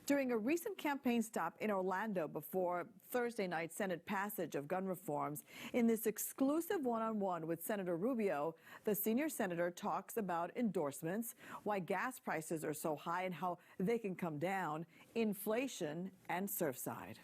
During a recent campaign stop in Orlando before Thursday night's Senate passage of gun reforms, in this exclusive one-on-one with Senator Rubio, the senior senator talks about endorsements, why gas prices are so high and how they can come down, inflation, and Surfside.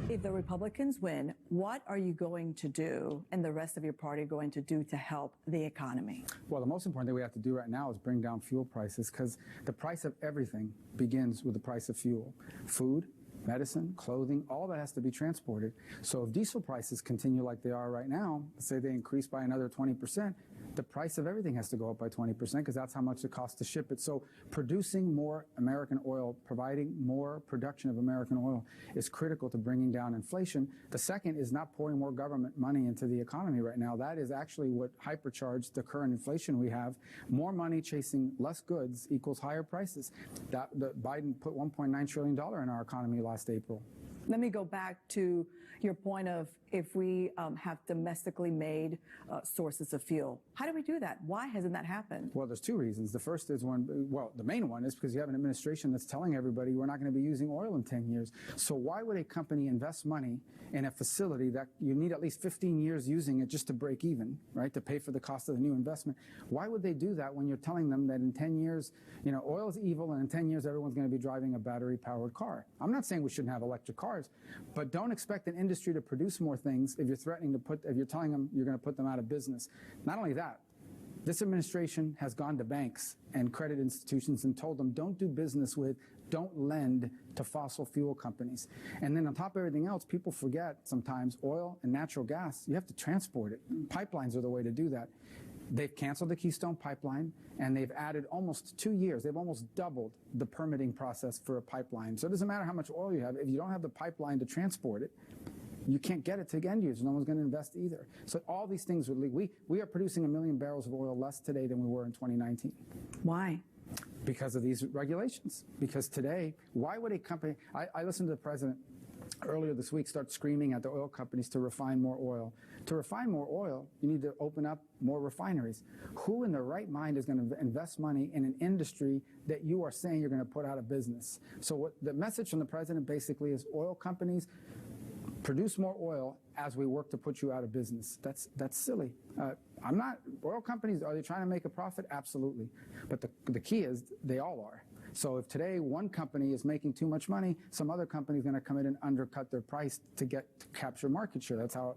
If the Republicans win, what are you going to do and the rest of your party going to do to help the economy? Well, the most important thing we have to do right now is bring down fuel prices, because the price of everything begins with the price of fuel. Food, medicine, clothing, all that has to be transported. So if diesel prices continue like they are right now, say they increase by another 20%, the price of everything has to go up by 20%, because that's how much it costs to ship it. So producing more American oil, providing more production of American oil is critical to bringing down inflation. The second is not pouring more government money into the economy right now. That is actually what hypercharged the current inflation we have. More money chasing less goods equals higher prices. Biden put $1.9 trillion in our economy last April. Let me go back to your point of if we have domestically made sources of fuel. How do we do that? Why hasn't that happened? Well, there's two reasons. The first is the main one is because you have an administration that's telling everybody we're not going to be using oil in 10 years. So why would a company invest money in a facility that you need at least 15 years using it just to break even, right, to pay for the cost of the new investment? Why would they do that when you're telling them that in 10 years, oil is evil and in 10 years everyone's going to be driving a battery-powered car? I'm not saying we shouldn't have electric cars, but don't expect an industry to produce more things if you're if you're telling them you're going to put them out of business. Not only that, this administration has gone to banks and credit institutions and told them don't do business with, don't lend to fossil fuel companies. And then on top of everything else, people forget sometimes oil and natural gas, you have to transport it. Pipelines are the way to do that. They've canceled the Keystone Pipeline, and they've added almost 2 years. They've almost doubled the permitting process for a pipeline. So it doesn't matter how much oil you have. If you don't have the pipeline to transport it, you can't get it to end users. No one's going to invest either. So all these things would lead. We are producing 1 million barrels of oil less today than we were in 2019. Why? Because of these regulations. Because today, why would a company... I listened to the president earlier this week start screaming at the oil companies to refine more oil. To refine more oil, you need to open up more refineries. Who in their right mind is going to invest money in an industry that you are saying you're going to put out of business? So what the message from the president basically is oil companies, produce more oil as we work to put you out of business. That's silly. Oil companies, are they trying to make a profit? Absolutely. But the key is they all are. So if today one company is making too much money, some other company is going to come in and undercut their price to capture market share. That's how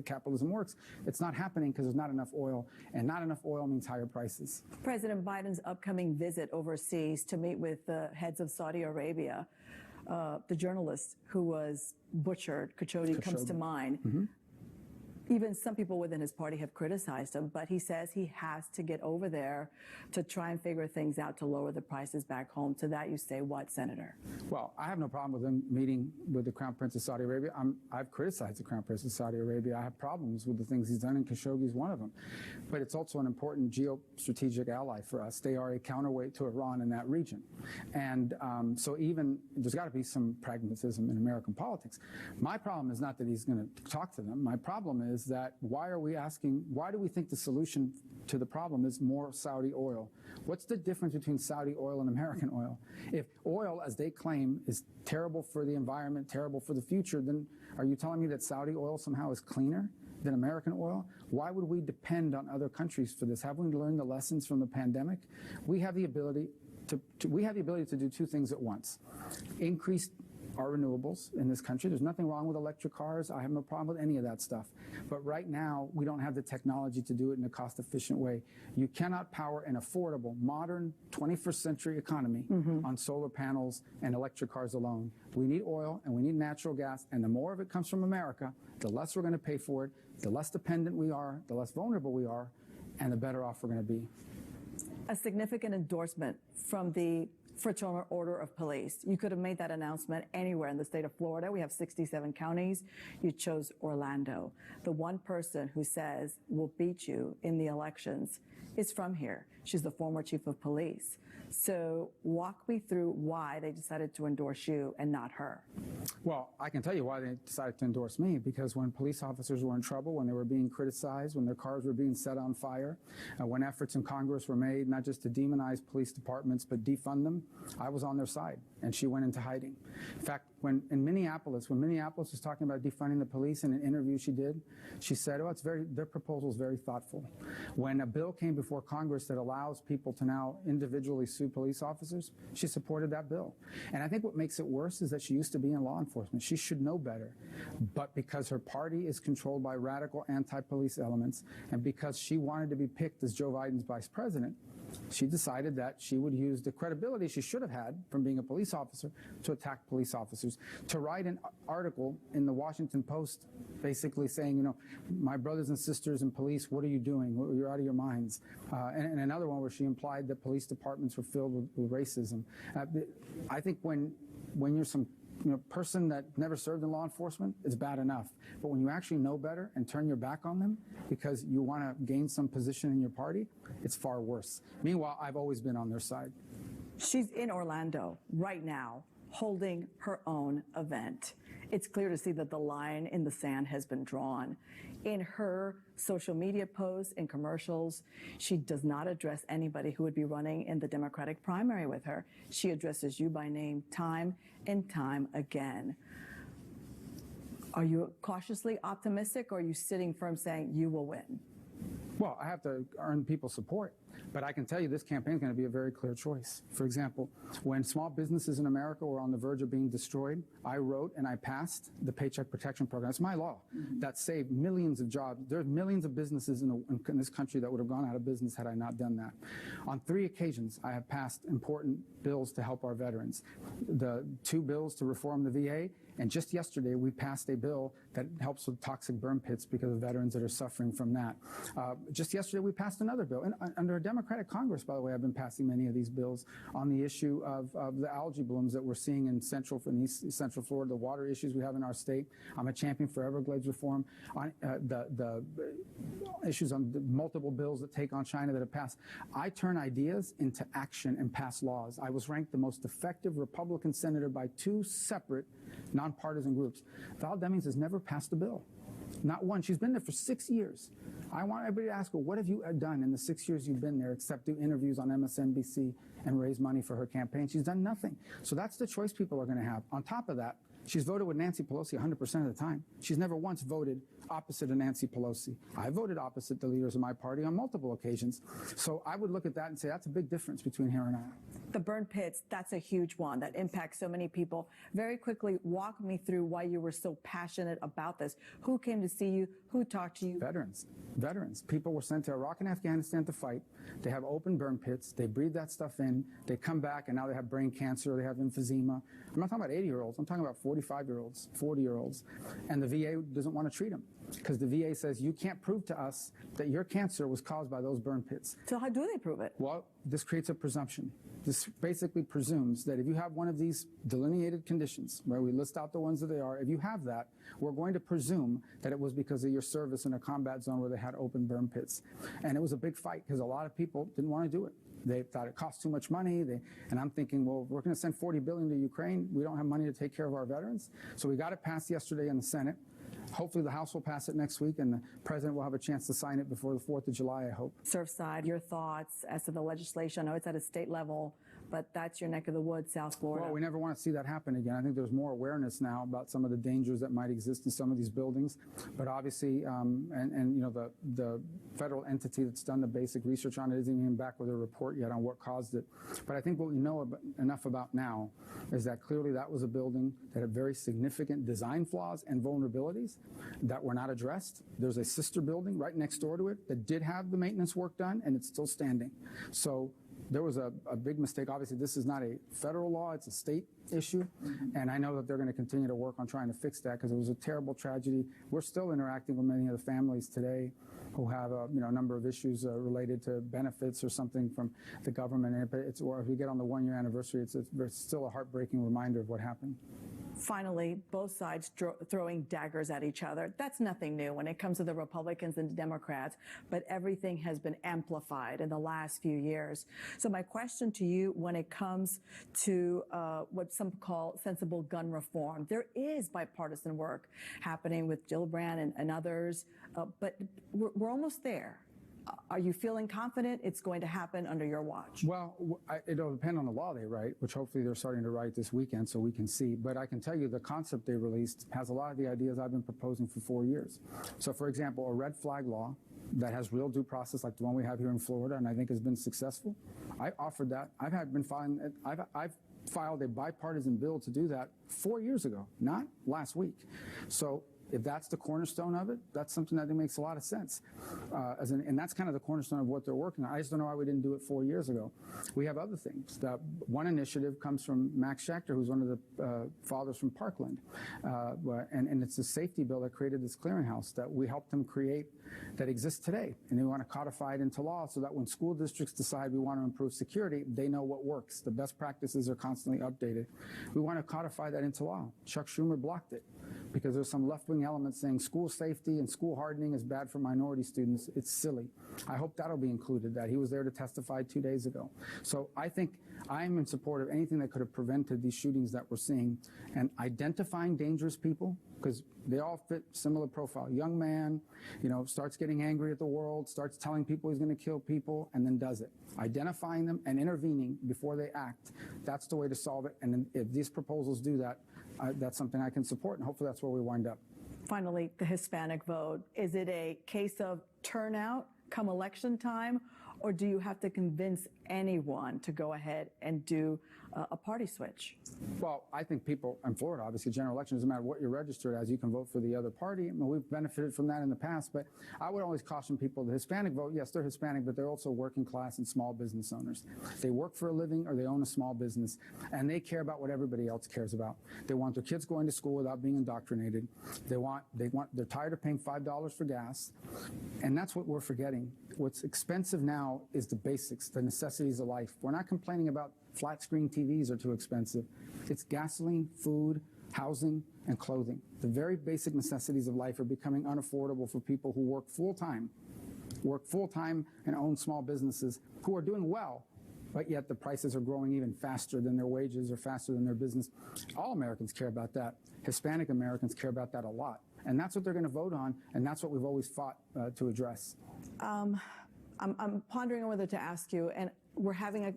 capitalism works. It's not happening because there's not enough oil, and not enough oil means higher prices. President Biden's upcoming visit overseas to meet with the heads of Saudi Arabia, the journalist who was butchered, Khashoggi, comes to mind. Mm-hmm. Even some people within his party have criticized him, but he says he has to get over there to try and figure things out to lower the prices back home. To that you say what, Senator? Well, I have no problem with him meeting with the Crown Prince of Saudi Arabia. I've criticized the Crown Prince of Saudi Arabia. I have problems with the things he's done, and Khashoggi is one of them. But it's also an important geostrategic ally for us. They are a counterweight to Iran in that region. And so even there's got to be some pragmatism in American politics. My problem is not that he's going to talk to them. My problem is that why do we think the solution to the problem is more Saudi oil? What's the difference between Saudi oil and American oil? If oil, as they claim, is terrible for the environment, terrible for the future, then are you telling me that Saudi oil somehow is cleaner than American oil? Why would we depend on other countries for this? Haven't we learned the lessons from the pandemic? We have the ability to do two things at once. Increase our renewables in this country. There's nothing wrong with electric cars. I have no problem with any of that stuff. But right now, we don't have the technology to do it in a cost-efficient way. You cannot power an affordable, modern, 21st century economy on solar panels and electric cars alone. We need oil and we need natural gas, and the more of it comes from America, the less we're going to pay for it, the less dependent we are, the less vulnerable we are, and the better off we're going to be. A significant endorsement from the Fraternal Order of Police. You could have made that announcement anywhere in the state of Florida. We have 67 counties. You chose Orlando. The one person who says will beat you in the elections is from here. She's the former chief of police. So walk me through why they decided to endorse you and not her. Well, I can tell you why they decided to endorse me, because when police officers were in trouble, when they were being criticized, when their cars were being set on fire, when efforts in Congress were made not just to demonize police departments but defund them, I was on their side, and she went into hiding. In fact, when Minneapolis was talking about defunding the police in an interview she did, she said, oh, their proposal is very thoughtful. When a bill came before Congress that allows people to now individually sue police officers, she supported that bill. And I think what makes it worse is that she used to be in law enforcement. She should know better. But because her party is controlled by radical anti-police elements, and because she wanted to be picked as Joe Biden's vice president, she decided that she would use the credibility she should have had from being a police officer to attack police officers, to write an article in the Washington Post basically saying, you know, my brothers and sisters in police, what are you doing? You're out of your minds. And another one where she implied that police departments were filled with racism. I think when you're some person that never served in law enforcement, it's bad enough. But when you actually know better and turn your back on them because you want to gain some position in your party, it's far worse. Meanwhile, I've always been on their side. She's in Orlando right now, holding her own event. It's clear to see that the line in the sand has been drawn. In her social media posts and commercials, she does not address anybody who would be running in the Democratic primary with her. She addresses you by name time and time again. Are you cautiously optimistic, or are you sitting firm saying you will win? Well, I have to earn people's support. But I can tell you this campaign is going to be a very clear choice. For example, when small businesses in America were on the verge of being destroyed, I wrote and I passed the Paycheck Protection Program. It's my law that saved millions of jobs. There are millions of businesses in this country that would have gone out of business had I not done that. On 3 occasions, I have passed important bills to help our veterans. The 2 bills to reform the VA, and just yesterday we passed a bill that helps with toxic burn pits because of veterans that are suffering from that. Just yesterday we passed another bill. And under a Democratic Congress, by the way, I've been passing many of these bills on the issue of the algae blooms that we're seeing in Central Florida, the water issues we have in our state. I'm a champion for Everglades reform. On the issues on the multiple bills that take on China that have passed. I turn ideas into action and pass laws. I was ranked the most effective Republican senator by 2 separate nonpartisan groups. Val Demings has never passed a bill. Not one. She's been there for 6 years. I want everybody to ask her, what have you done in the 6 years you've been there except do interviews on MSNBC and raise money for her campaign? She's done nothing. So that's the choice people are going to have. On top of that, she's voted with Nancy Pelosi 100% of the time. She's never once voted opposite of Nancy Pelosi. I voted opposite the leaders of my party on multiple occasions. So I would look at that and say that's a big difference between here and I. The burn pits, that's a huge one that impacts so many people. Very quickly, walk me through why you were so passionate about this. Who came to see you? Who talked to you? Veterans. People were sent to Iraq and Afghanistan to fight. They have open burn pits. They breathe that stuff in. They come back, and now they have brain cancer. They have emphysema. I'm not talking about 80-year-olds. I'm talking about 45-year-olds, 40-year-olds. And the VA doesn't want to treat them because the VA says, you can't prove to us that your cancer was caused by those burn pits. So how do they prove it? Well, this creates a presumption. This basically presumes that if you have one of these delineated conditions, where we list out the ones that they are, if you have that, we're going to presume that it was because of your service in a combat zone where they had open burn pits. And it was a big fight because a lot of people didn't want to do it. They thought it cost too much money. And I'm thinking, well, we're going to send $40 billion to Ukraine. We don't have money to take care of our veterans. So we got it passed yesterday in the Senate. Hopefully the House will pass it next week, and the President will have a chance to sign it before the 4th of July, I hope. Surfside, your thoughts as to the legislation? I know it's at a state level, but that's your neck of the woods, South Florida. Well, we never want to see that happen again. I think there's more awareness now about some of the dangers that might exist in some of these buildings. But obviously, the federal entity that's done the basic research on it isn't even back with a report yet on what caused it. But I think what we know enough about now is that clearly that was a building that had very significant design flaws and vulnerabilities that were not addressed. There's a sister building right next door to it that did have the maintenance work done, and it's still standing. So there was a big mistake. Obviously, this is not a federal law. It's a state issue. And I know that they're going to continue to work on trying to fix that because it was a terrible tragedy. We're still interacting with many of the families today who have a number of issues related to benefits or something from the government. Or if we get on the 1-year anniversary, it's still a heartbreaking reminder of what happened. Finally, both sides throwing daggers at each other. That's nothing new when it comes to the Republicans and the Democrats, but everything has been amplified in the last few years. So my question to you, when it comes to what some call sensible gun reform, there is bipartisan work happening with Gillibrand and others, but we're almost there. Are you feeling confident it's going to happen under your watch? Well, it'll depend on the law they write, which hopefully they're starting to write this weekend so we can see. But I can tell you the concept they released has a lot of the ideas I've been proposing for 4 years. So, for example, a red flag law that has real due process like the one we have here in Florida and I think has been successful. I offered that. I've filed a bipartisan bill to do that 4 years ago, not last week. So if that's the cornerstone of it, that's something that I think makes a lot of sense. And that's kind of the cornerstone of what they're working on. I just don't know why we didn't do it 4 years ago. We have other things. One initiative comes from Max Schechter, who's one of the fathers from Parkland. And it's a safety bill that created this clearinghouse that we helped them create that exists today. And they want to codify it into law so that when school districts decide we want to improve security, they know what works. The best practices are constantly updated. We want to codify that into law. Chuck Schumer blocked it because there's some left-wing elements saying school safety and school hardening is bad for minority students. It's silly. I hope that'll be included, that he was there to testify 2 days ago. So I think I'm in support of anything that could have prevented these shootings that we're seeing, and identifying dangerous people, because they all fit similar profile. Young man, starts getting angry at the world, starts telling people he's going to kill people, and then does it. Identifying them and intervening before they act, that's the way to solve it. And if these proposals do that, that's something I can support, and hopefully that's where we wind up. Finally, the Hispanic vote. Is it a case of turnout come election time, or do you have to convince anyone to go ahead and do a party switch? Well, I think people in Florida, obviously, general election, doesn't matter what you're registered as, you can vote for the other party. I mean, we've benefited from that in the past, but I would always caution people, the Hispanic vote, yes, they're Hispanic, but they're also working class and small business owners. They work for a living or they own a small business, and they care about what everybody else cares about. They want their kids going to school without being indoctrinated. They're tired of paying $5 for gas, and that's what we're forgetting. What's expensive now is the basics, the necessities of life. We're not complaining about flat screen TVs are too expensive. It's gasoline, food, housing, and clothing. The very basic necessities of life are becoming unaffordable for people who work full-time and own small businesses who are doing well, but yet the prices are growing even faster than their wages or faster than their business. All Americans care about that. Hispanic Americans care about that a lot. And that's what they're going to vote on, and that's what we've always fought to address. I'm pondering on whether to ask you, and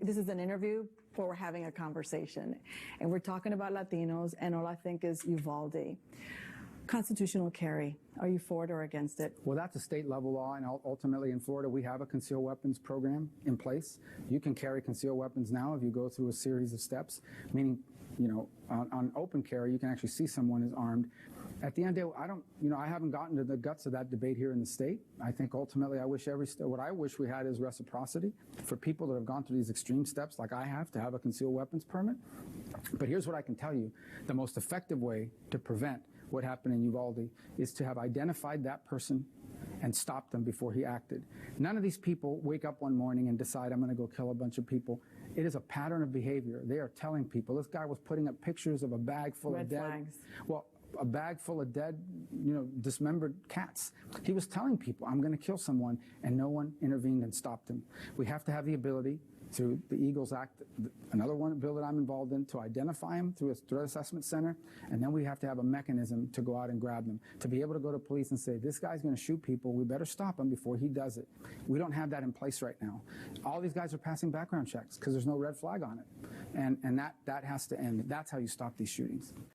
this is an interview, but we're having a conversation. And we're talking about Latinos, and all I think is Uvalde. Constitutional carry, are you for it or against it? Well, that's a state level law, and ultimately in Florida, we have a concealed weapons program in place. You can carry concealed weapons now if you go through a series of steps, meaning, on open carry, you can actually see someone is armed. At the end of the day, I haven't gotten to the guts of that debate here in the state. I think ultimately what I wish we had is reciprocity for people that have gone through these extreme steps like I have to have a concealed weapons permit. But here's what I can tell you. The most effective way to prevent what happened in Uvalde is to have identified that person and stopped them before he acted. None of these people wake up one morning and decide, I'm going to go kill a bunch of people. It is a pattern of behavior. They are telling people. This guy was putting up pictures of a bag full of dead. Red flags. Well, a bag full of dead, dismembered cats. He was telling people, I'm going to kill someone, and no one intervened and stopped him. We have to have the ability through the Eagles Act, another bill that I'm involved in, to identify them through a threat assessment center, and then we have to have a mechanism to go out and grab them, to be able to go to police and say, this guy's going to shoot people, we better stop him before he does it. We don't have that in place right now. All these guys are passing background checks because there's no red flag on it, and that has to end. That's how you stop these shootings.